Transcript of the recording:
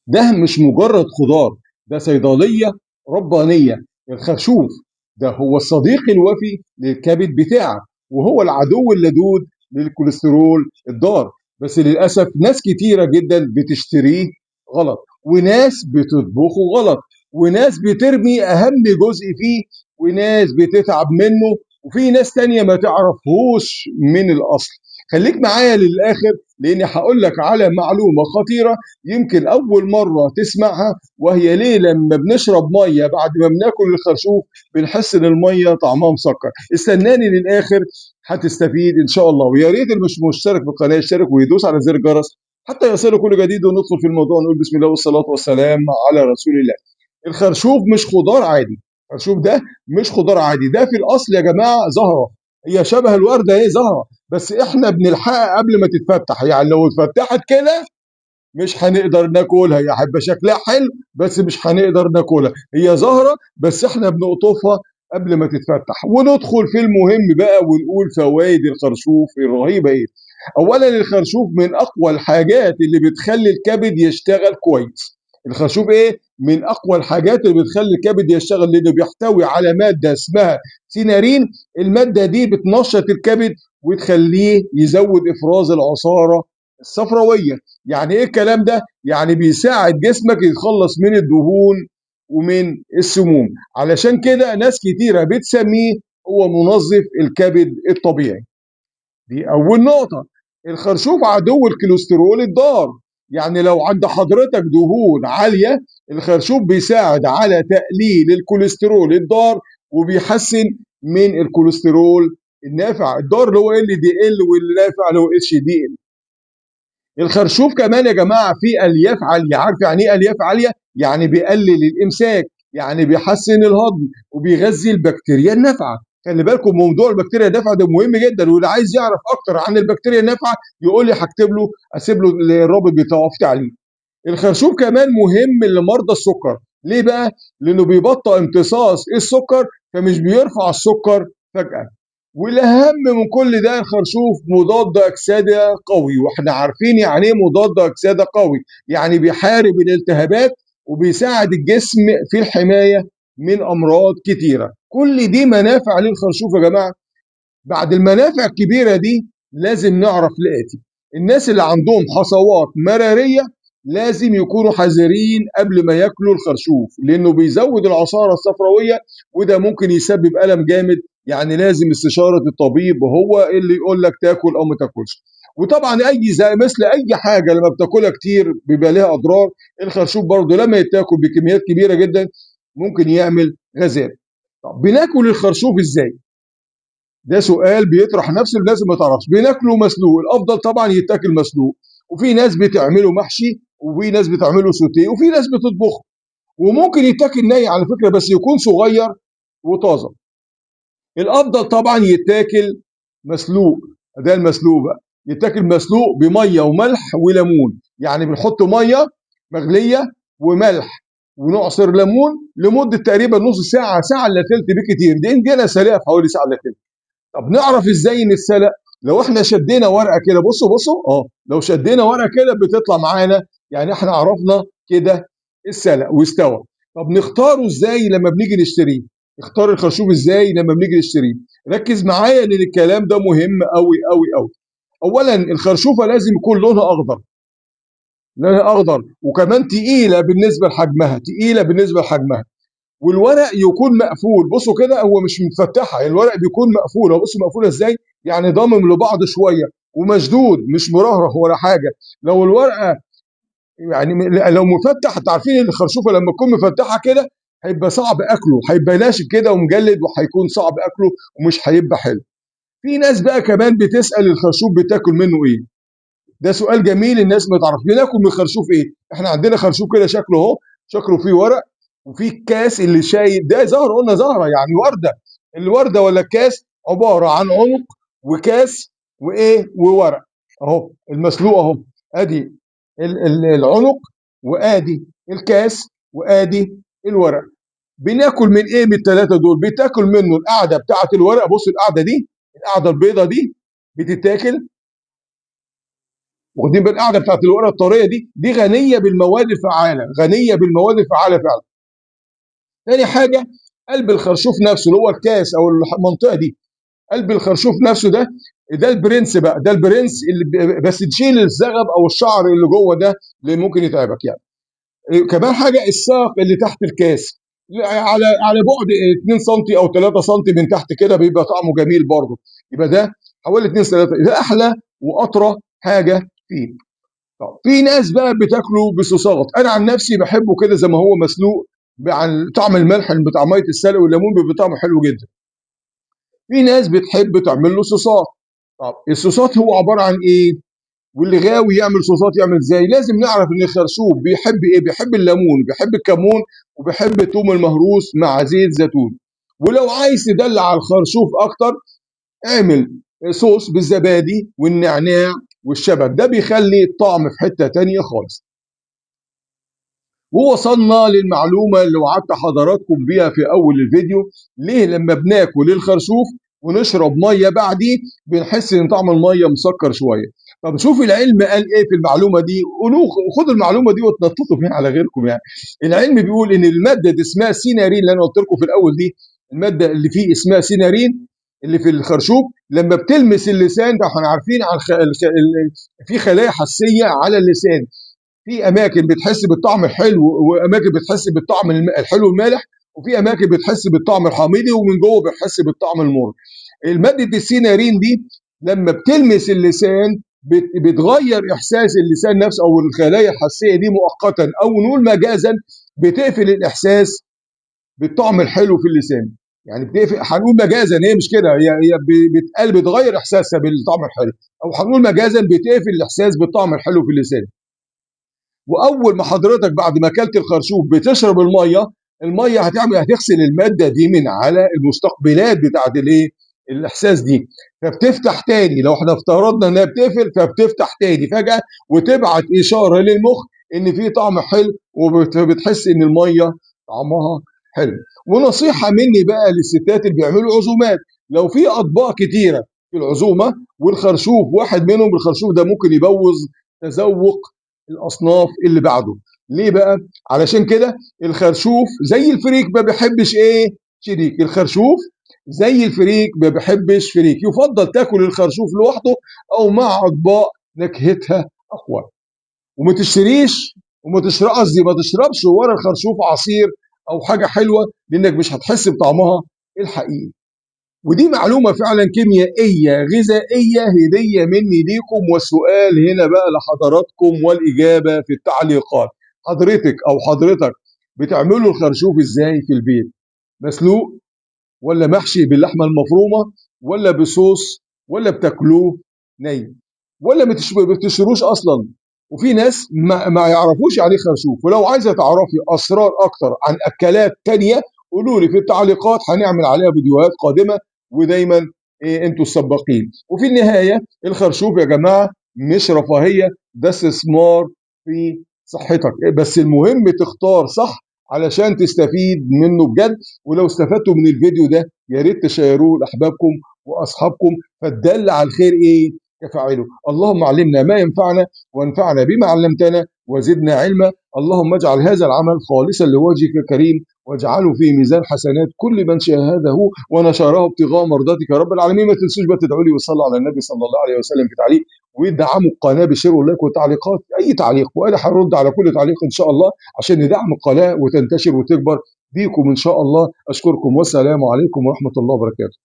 ده مش مجرد خضار، ده صيدلية ربانية. الخرشوف ده هو الصديق الوفي للكبد بتاعك، وهو العدو اللدود للكوليسترول الضار. بس للأسف ناس كتيرة جدا بتشتريه غلط، وناس بتطبخه غلط، وناس بترمي أهم جزء فيه، وناس بتتعب منه، وفي ناس تانية ما تعرفهوش من الأصل. خليك معايا للآخر، لأني هقول لك على معلومة خطيرة يمكن أول مرة تسمعها، وهي ليه لما بنشرب مية بعد ما بناكل الخرشوف بنحس إن المية طعمها مسكر. استناني للآخر هتستفيد إن شاء الله. ويا ريت اللي مش مشترك في القناة يشترك ويدوس على زر الجرس حتى يصله كل جديد، وندخل في الموضوع نقول بسم الله والصلاة والسلام على رسول الله. الخرشوف مش خضار عادي. الخرشوف ده مش خضار عادي، ده في الأصل يا جماعة زهرة. هي شبه الوردة، هي زهرة، بس احنا بنلحقها قبل ما تتفتح. يعني لو اتفتحت كده مش هنقدر ناكلها. هي هيبقى شكلها حلو بس مش هنقدر ناكلها. هي زهرة بس احنا بنقطفها قبل ما تتفتح. وندخل في المهم بقى ونقول فوائد الخرشوف الرهيبة ايه. اولا الخرشوف من اقوى الحاجات اللي بتخلي الكبد يشتغل كويس. الخرشوف ايه من اقوى الحاجات اللي بتخلي الكبد يشتغل، لانه بيحتوي على مادة اسمها سينارين. المادة دي بتنشط الكبد وتخليه يزود افراز العصارة الصفراوية. يعني ايه الكلام ده؟ يعني بيساعد جسمك يتخلص من الدهون ومن السموم. علشان كده ناس كتيرة بتسميه هو منظف الكبد الطبيعي. دي أول نقطة. الخرشوف عدو الكوليسترول الضار. يعني لو عند حضرتك دهون عالية، الخرشوف بيساعد على تقليل الكوليسترول الضار، وبيحسن من الكوليسترول النافع. الضار اللي هو LDL، والنافع اللي هو HDL. الخرشوف كمان يا جماعه فيه الياف عاليه. عارف يعني ايه الياف عاليه؟ يعني بيقلل الامساك، يعني بيحسن الهضم، وبيغذي البكتيريا النافعه. خلي بالكم موضوع البكتيريا النافعه ده مهم جدا، واللي عايز يعرف اكتر عن البكتيريا النافعه يقول لي هكتب له، اسيب له الرابط بتاعه في تعليق. الخرشوف كمان مهم لمرضى السكر. ليه بقى؟ لانه بيبطئ امتصاص السكر، فمش بيرفع السكر فجأة. والاهم من كل ده الخرشوف مضاد اكسده قوي. واحنا عارفين يعني ايه مضاد اكسده قوي؟ يعني بيحارب الالتهابات وبيساعد الجسم في الحمايه من امراض كتيره. كل دي منافع للخرشوف يا جماعه. بعد المنافع الكبيرة دي لازم نعرف الآتي. الناس اللي عندهم حصوات مرارية لازم يكونوا حذرين قبل ما ياكلوا الخرشوف، لأنه بيزود العصارة الصفراوية، وده ممكن يسبب ألم جامد. يعني لازم استشارة الطبيب هو اللي يقول لك تاكل أو ما تاكلش. وطبعا أي زي مثل أي حاجة لما بتاكلها كتير بيبقى لها أضرار. الخرشوف برضه لما يتاكل بكميات كبيرة جدا ممكن يعمل غازات. طب بناكل الخرشوف إزاي؟ ده سؤال بيطرح نفسه، لازم ما تعرفش. بناكله مسلوق، الافضل طبعا يتاكل مسلوق. وفي ناس بتعمله محشي، وفي ناس بتعمله سوتيه، وفي ناس بتطبخه. وممكن يتاكل ني على فكره بس يكون صغير وطازه. الافضل طبعا يتاكل مسلوق. ده المسلوق بقى يتاكل مسلوق بميه وملح وليمون. يعني بنحط ميه مغليه وملح ونعصر ليمون لمده تقريبا نص ساعه، ساعه الا ثلث بكتير. دي انا سلقها في حوالي ساعه الا ثلث. طب نعرف ازاي ان اتسلق؟ لو احنا شدينا ورقه كده، بصوا لو شدينا ورقه كده بتطلع معانا، يعني احنا عرفنا كده اتسلق واستوى. طب نختاره ازاي لما بنيجي نشتريه؟ نختار الخرشوف ازاي لما بنيجي نشتريه؟ ركز معايا لان الكلام ده مهم قوي قوي قوي. اولا الخرشوفه لازم يكون لونها اخضر، لونها اخضر، وكمان تقيله بالنسبه لحجمها، تقيله بالنسبه لحجمها. والورق يكون مقفول. بصوا كده هو مش متفتحه، الورق بيكون مقفول. هو بصوا مقفوله ازاي؟ يعني ضامم لبعض شويه ومشدود، مش مرهرخ ولا حاجه. لو الورقه يعني لو مفتح، انتوا عارفين ان الخرشوفه لما تكون مفتحه كده هيبقى صعب اكله، هيبقى ناشف كده ومجلد، وهيكون صعب اكله ومش هيبقى حلو. في ناس بقى كمان بتسال الخرشوف بتاكل منه ايه؟ ده سؤال جميل الناس ما تعرف. بناكل من الخرشوف ايه؟ احنا عندنا خرشوف كده شكله اهو، شكله فيه ورق، وفي الكاس اللي شايل ده زهره. قلنا زهره يعني ورده. الورده ولا الكاس عباره عن عنق وكاس وايه وورق. اهو المسلوق اهو. ادي العنق، وادي الكاس، وادي الورق. بناكل من ايه من الثلاثه دول؟ بتاكل منه القاعده بتاعه الورق. بص القاعده دي، القاعده البيضه دي بتتاكل. واخدين بال القاعده بتاعت الورقه الطريه دي غنيه بالمواد الفعاله، غنيه بالمواد الفعاله فعلا. تاني حاجه، قلب الخرشوف نفسه اللي هو الكاس او المنطقه دي، قلب الخرشوف نفسه ده البرنس بقى، ده البرنس اللي بس تشيل الزغب او الشعر اللي جوه ده اللي ممكن يتعبك يعني. كمان حاجه، الساق اللي تحت الكاس على بعد 2 سم او 3 سم من تحت كده بيبقى طعمه جميل برضه. يبقى ده حوالي 2 3، ده احلى واطرى حاجه فيه. طب في ناس بقى بتاكله بصوصات، انا عن نفسي بحبه كده زي ما هو مسلوق، عن طعم الملح بتاع ميه السلق والليمون بيبقى طعمه حلو جدا. في ناس بتحب تعمل له صوصات. طب الصوصات هو عباره عن ايه؟ واللي غاوي يعمل صوصات يعمل ازاي؟ لازم نعرف ان الخرشوف بيحب ايه؟ بيحب الليمون، بيحب الكمون، وبيحب الثوم المهروس مع زيت زيتون. ولو عايز تدلع على الخرشوف اكتر، اعمل صوص بالزبادي والنعناع والشبت، ده بيخلي الطعم في حته تانيه خالص. ووصلنا للمعلومة اللي وعدت حضراتكم بيها في أول الفيديو، ليه لما بناكل الخرشوف ونشرب مية بعديه بنحس إن طعم المية مسكر شوية. طب شوف العلم قال إيه في المعلومة دي، قولوا خدوا المعلومة دي وتنططوا فيها على غيركم يعني. العلم بيقول إن المادة دي اسمها سينارين، اللي أنا قلت لكم في الأول دي، المادة اللي فيه اسمها سينارين اللي في الخرشوف، لما بتلمس اللسان ده احنا عارفين عن في خلايا حسية على اللسان، في اماكن بتحس بالطعم الحلو واماكن بتحس بالطعم الحلو المالح، وفي اماكن بتحس بالطعم الحامضي ومن جوه بتحس بالطعم المر. الماده السينارين دي لما بتلمس اللسان بتغير احساس اللسان نفسه او الخلايا الحسيه دي مؤقتا او نقول مجازا، بتقفل الاحساس بالطعم الحلو في اللسان. يعني بتقفل، هنقول مجازا، هي مش كده، هي بتغير احساسها بالطعم الحلو، او هنقول مجازا بتقفل الاحساس بالطعم الحلو في اللسان. واول ما حضرتك بعد ما اكلت الخرشوف بتشرب الميه، الميه هتغسل الماده دي من على المستقبلات بتاعت الايه، الاحساس دي، فبتفتح تاني. لو احنا افترضنا انها بتقفل فبتفتح تاني فجاه وتبعت اشاره للمخ ان في طعم حلو، وبتحس ان الميه طعمها حلو. ونصيحه مني بقى للستات اللي بيعملوا عزومات، لو في اطباق كتيره في العزومه والخرشوف واحد منهم، الخرشوف ده ممكن يبوظ تذوق الاصناف اللي بعده. ليه بقى؟ علشان كده الخرشوف زي الفريك ما بيحبش ايه؟ شريك. الخرشوف زي الفريك ما بيحبش فريك، يفضل تاكل الخرشوف لوحده او مع اطباق نكهتها اقوى. وما تشتريش وما تشرب، قصدي ما تشربش ورا الخرشوف عصير او حاجه حلوه، لانك مش هتحس بطعمها الحقيقي. ودي معلومة فعلا كيميائية غذائية هدية مني ليكم. والسؤال هنا بقى لحضراتكم والإجابة في التعليقات. حضرتك أو حضرتك بتعملوا الخرشوف إزاي في البيت؟ مسلوق، ولا محشي باللحمة المفرومة، ولا بصوص، ولا بتاكلوه ني، ولا بتشتروش أصلا؟ وفي ناس ما يعرفوش يعني خرشوف. ولو عايزة تعرفي أسرار أكتر عن أكلات تانية قولوا لي في التعليقات، هنعمل عليها فيديوهات قادمة. ودايما إيه، انتوا السباقين. وفي النهاية الخرشوف يا جماعة مش رفاهية، ده استثمار في صحتك، بس المهم تختار صح علشان تستفيد منه بجد. ولو استفدتوا من الفيديو ده يا ريت تشيروه لاحبابكم واصحابكم، فالدل على الخير ايه؟ كفاعله. اللهم علمنا ما ينفعنا وانفعنا بما علمتنا وزدنا علما. اللهم اجعل هذا العمل خالصا لوجهك الكريم، واجعله في ميزان حسنات كل من شاهده ونشره ابتغاء مرضاتك يا رب العالمين. ما تنسوش بقى تدعوا لي وصلوا على النبي صلى الله عليه وسلم في تعليق، ويدعموا القناه بشير ولايك وتعليقات، اي تعليق وانا هرد على كل تعليق ان شاء الله عشان ندعم القناه وتنتشر وتكبر بيكم ان شاء الله. اشكركم والسلام عليكم ورحمه الله وبركاته.